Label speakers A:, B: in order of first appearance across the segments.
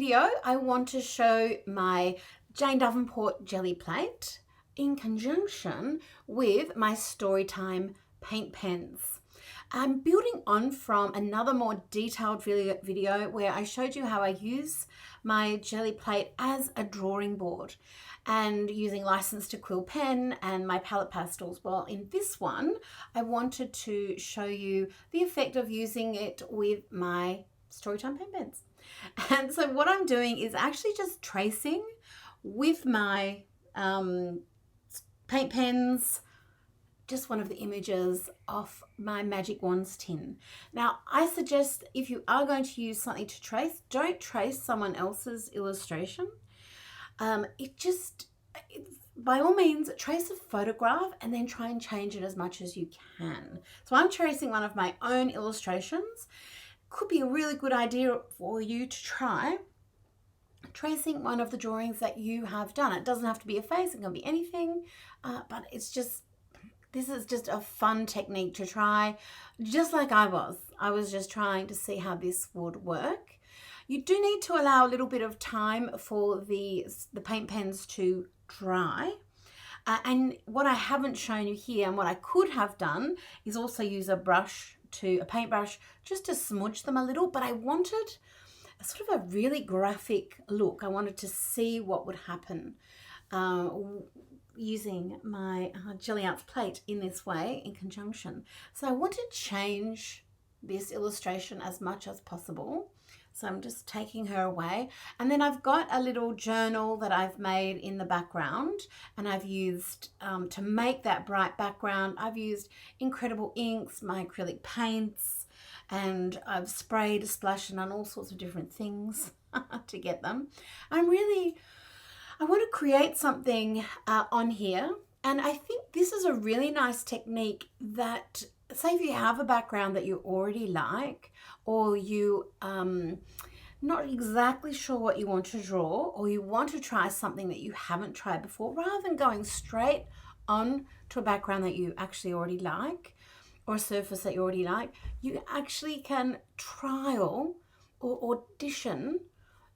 A: video, I want to show my Jane Davenport jelly plate in conjunction with my Storytime paint pens. I'm building on from another more detailed video where I showed you how I use my jelly plate as a drawing board and using license to quill pen and my palette pastels. Well, in this one, I wanted to show you the effect of using it with my Storytime paint pens. And so what I'm doing is actually just tracing with my paint pens, just one of the images off my Magic Wands tin. Now, I suggest if you are going to use something to trace, don't trace someone else's illustration. By all means, trace a photograph and then try and change it as much as you can. So I'm tracing one of my own illustrations. Could be a really good idea for you to try tracing one of the drawings that you have done. It doesn't have to be a face, it can be anything, but this is just a fun technique to try, just like I was just trying to see how this would work. You do need to allow a little bit of time for the paint pens to dry. And what I haven't shown you here, and what I could have done, is also use a paintbrush just to smudge them a little, but I wanted a sort of a really graphic look. I wanted to see what would happen using my Gelli Arts plate in this way in conjunction. So I want to change this illustration as much as possible. So I'm just taking her away. And then I've got a little journal that I've made in the background, and I've used, to make that bright background, I've used incredible inks, my acrylic paints, and I've sprayed, splashed, and done all sorts of different things to get them. I want to create something on here, and I think this is a really nice technique that, say if you have a background that you already like, or you not exactly sure what you want to draw, or you want to try something that you haven't tried before, rather than going straight on to a background that you actually already like, or a surface that you already like, you actually can trial or audition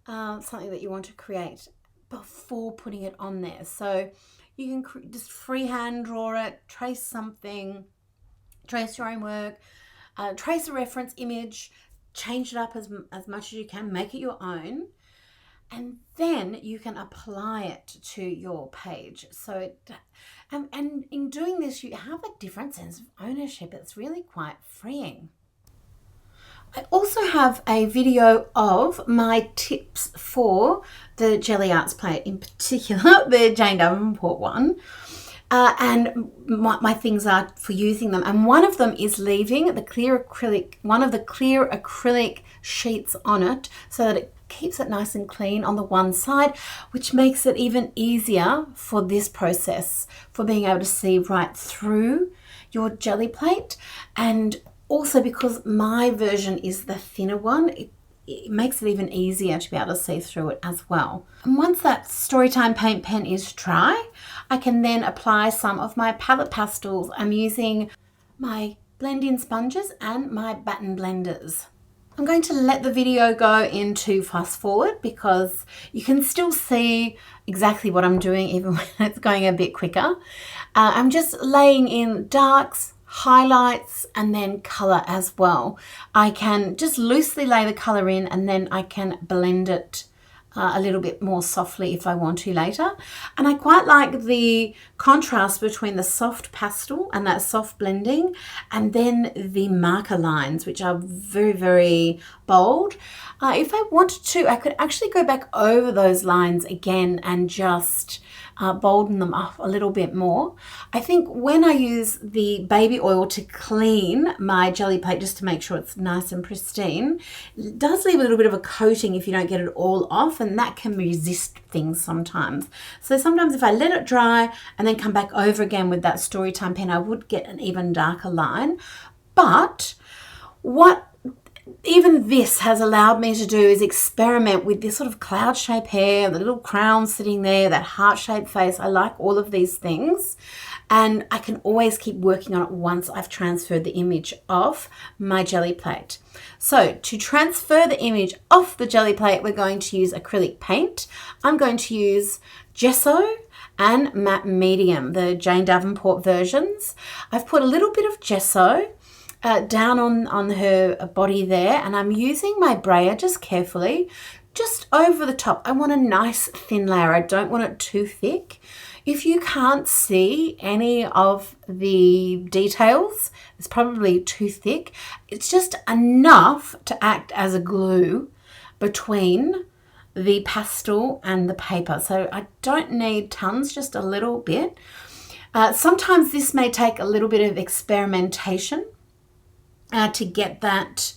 A: something that you want to create before putting it on there. So you can just freehand draw it, trace something, trace your own work, trace a reference image, change it up as much as you can, make it your own, and then you can apply it to your page. So and in doing this, you have a different sense of ownership. It's really quite freeing. I also have a video of my tips for the Gelli Arts plate, in particular the Jane Davenport one. And my things are for using them, and one of them is leaving one of the clear acrylic sheets on it so that it keeps it nice and clean on the one side, which makes it even easier for this process, for being able to see right through your jelly plate. And also, because my version is the thinner one, it makes it even easier to be able to see through it as well. And once that Storytime paint pen is dry, I can then apply some of my palette pastels. I'm using my blend-in sponges and my batten blenders. I'm going to let the video go into fast forward because you can still see exactly what I'm doing even when it's going a bit quicker. I'm just laying in darks, highlights, and then color as well. I can just loosely lay the color in, and then I can blend it a little bit more softly if I want to later. And I quite like the contrast between the soft pastel and that soft blending, and then the marker lines, which are very, very bold. If I wanted to, I could actually go back over those lines again and just bolden them up a little bit more. I think when I use the baby oil to clean my jelly plate, just to make sure it's nice and pristine, it does leave a little bit of a coating if you don't get it all off, and that can resist things sometimes. So sometimes if I let it dry and then come back over again with that Storytime pen, I would get an even darker line. But what even this has allowed me to do is experiment with this sort of cloud shape hair, the little crown sitting there, that heart shaped face. I like all of these things, and I can always keep working on it once I've transferred the image off my Gelli plate. So to transfer the image off the Gelli plate, we're going to use acrylic paint. I'm going to use gesso and matte medium, the Jane Davenport versions. I've put a little bit of gesso down on her body there, and I'm using my brayer just carefully, just over the top. I want a nice thin layer. I don't want it too thick. If you can't see any of the details, it's probably too thick. It's just enough to act as a glue between the pastel and the paper. So I don't need tons, just a little bit. Sometimes this may take a little bit of experimentation to get that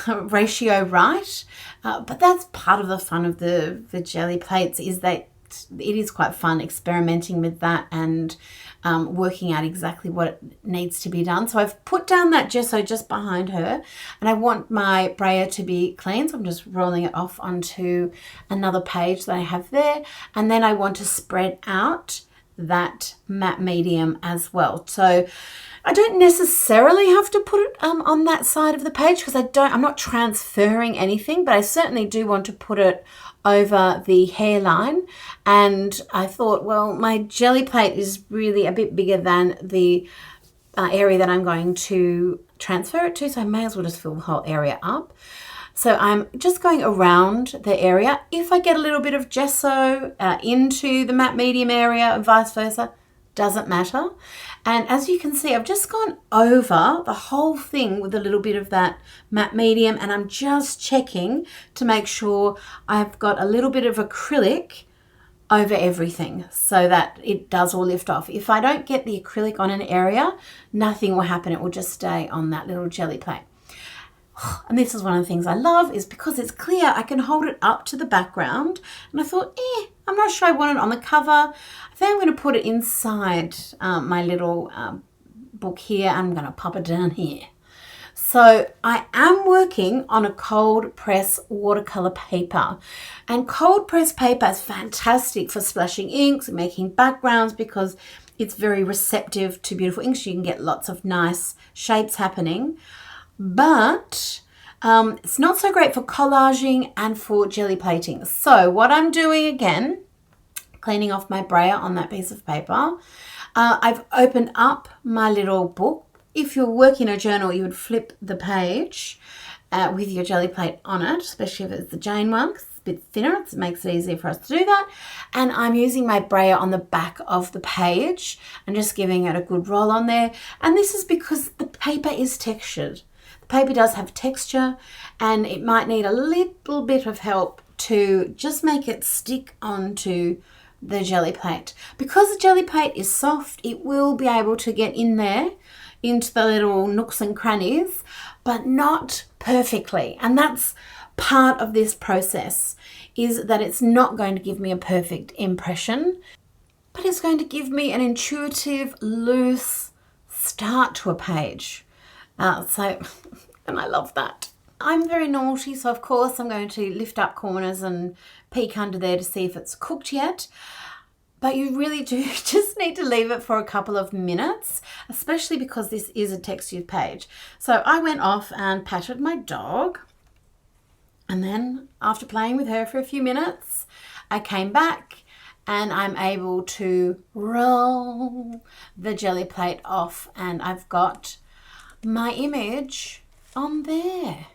A: ratio right, but that's part of the fun of the Gelli plates, is that it is quite fun experimenting with that and working out exactly what needs to be done. So I've put down that gesso just behind her, and I want my brayer to be clean, so I'm just rolling it off onto another page that I have there, and then I want to spread out that matte medium as well. So I don't necessarily have to put it on that side of the page, because I'm not transferring anything, but I certainly do want to put it over the hairline. And I thought, well, my Gelli plate is really a bit bigger than the area that I'm going to transfer it to, so I may as well just fill the whole area up. So I'm just going around the area. If I get a little bit of gesso into the matte medium area and vice versa, doesn't matter. And as you can see, I've just gone over the whole thing with a little bit of that matte medium, and I'm just checking to make sure I've got a little bit of acrylic over everything so that it does all lift off. If I don't get the acrylic on an area, nothing will happen. It will just stay on that little Gelli plate. And this is one of the things I love, is because it's clear, I can hold it up to the background. And I thought, I'm not sure I want it on the cover. I think I'm going to put it inside my little book here. I'm going to pop it down here. So I am working on a cold press watercolor paper, and cold press paper is fantastic for splashing inks and making backgrounds, because it's very receptive to beautiful inks. You can get lots of nice shapes happening. But it's not so great for collaging and for Gelli plating. So what I'm doing, again, cleaning off my brayer on that piece of paper, I've opened up my little book. If you're working a journal, you would flip the page with your Gelli plate on it, especially if it's the Jane one, 'cause it's a bit thinner. It makes it easier for us to do that. And I'm using my brayer on the back of the page and just giving it a good roll on there. And this is because the paper is textured. Paper does have texture, and it might need a little bit of help to just make it stick onto the Gelli plate. Because the Gelli plate is soft, it will be able to get in there into the little nooks and crannies, but not perfectly. And that's part of this process, is that it's not going to give me a perfect impression, but it's going to give me an intuitive, loose start to a page. And I love that. I'm very naughty, so of course I'm going to lift up corners and peek under there to see if it's cooked yet. But you really do just need to leave it for a couple of minutes, especially because this is a textured page. So I went off and patted my dog, and then after playing with her for a few minutes, I came back and I'm able to roll the Gelli plate off, and I've got my image on there.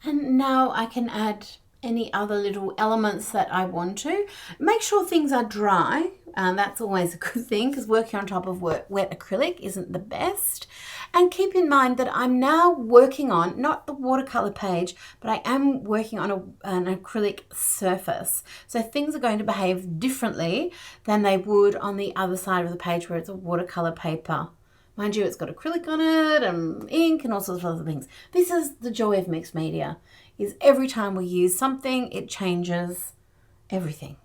A: And now I can add any other little elements that I want to. Make sure things are dry. That's always a good thing, because working on top of wet acrylic isn't the best. And keep in mind that I'm now working on, not the watercolor page, but I am working on an acrylic surface. So things are going to behave differently than they would on the other side of the page where it's a watercolor paper. Mind you, it's got acrylic on it and ink and all sorts of other things. This is the joy of mixed media, is every time we use something, it changes everything.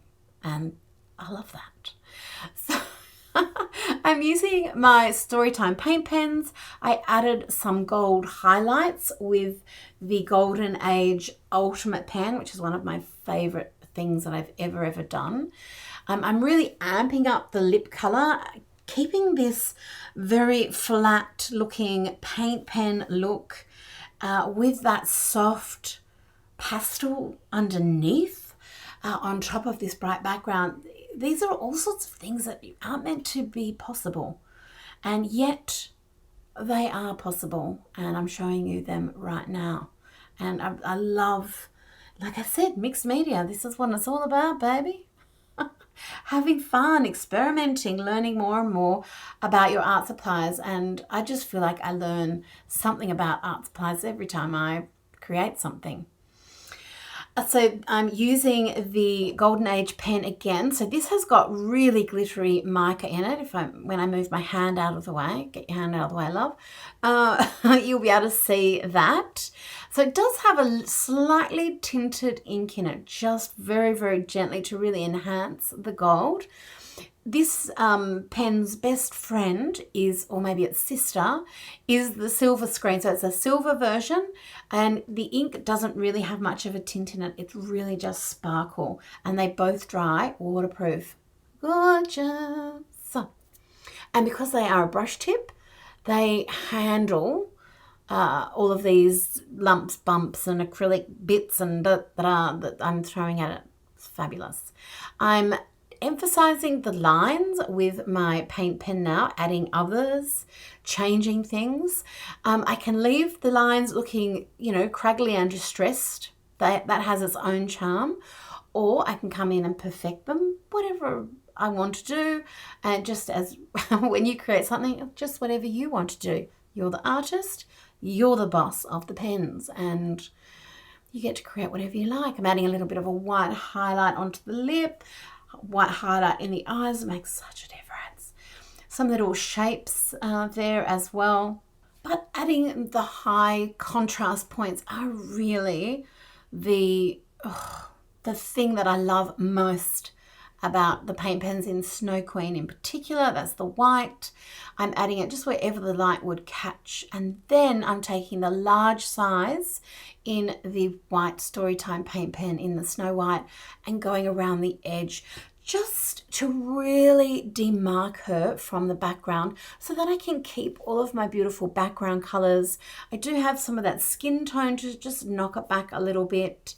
A: And I love that. So I'm using my Storytime Paint pens. I added some gold highlights with the Golden Age Ultimate pen, which is one of my favorite things that I've ever done. I'm really amping up the lip color, keeping this very flat looking paint pen look with that soft pastel underneath on top of this bright background. These are all sorts of things that aren't meant to be possible, and yet they are possible, and I'm showing you them right now. And I love, like I said, mixed media. This is what it's all about, baby. Having fun, experimenting, learning more and more about your art supplies. And I just feel like I learn something about art supplies every time I create something. So I'm using the Golden Age pen again. So this has got really glittery mica in it. When I move my hand out of the way, get your hand out of the way, love, you'll be able to see that. So it does have a slightly tinted ink in it, just very gently to really enhance the gold. This pen's best friend is, or maybe its sister, is the silver screen. So it's a silver version, and the ink doesn't really have much of a tint in it. It's really just sparkle, and they both dry waterproof. Gorgeous. And because they are a brush tip, they handle all of these lumps, bumps, and acrylic bits and that I'm throwing at it. It's fabulous. I'm emphasizing the lines with my paint pen now, adding others, changing things. I can leave the lines looking, craggly and distressed. That has its own charm. Or I can come in and perfect them, whatever I want to do. And just as when you create something, just whatever you want to do. You're the artist, you're the boss of the pens, and you get to create whatever you like. I'm adding a little bit of a white highlight onto the lip. White highlight in the eyes makes such a difference. Some little shapes there as well. But adding the high contrast points are really the thing that I love most about the paint pens in Snow Queen in particular. That's the white. I'm adding it just wherever the light would catch, and then I'm taking the large size in the white Storytime paint pen in the Snow White and going around the edge just to really demark her from the background so that I can keep all of my beautiful background colors. I do have some of that skin tone to just knock it back a little bit,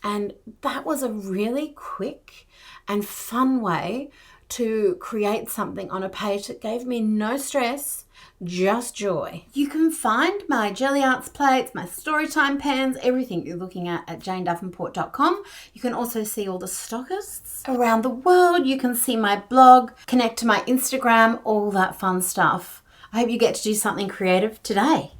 A: and that was a really quick and fun way to create something on a page that gave me no stress, just joy. You can find my Gelli Arts plates, my Storytime pens, everything you're looking at janedavenport.com. You can also see all the stockists around the world. You can see my blog, connect to my Instagram, all that fun stuff. I hope you get to do something creative today.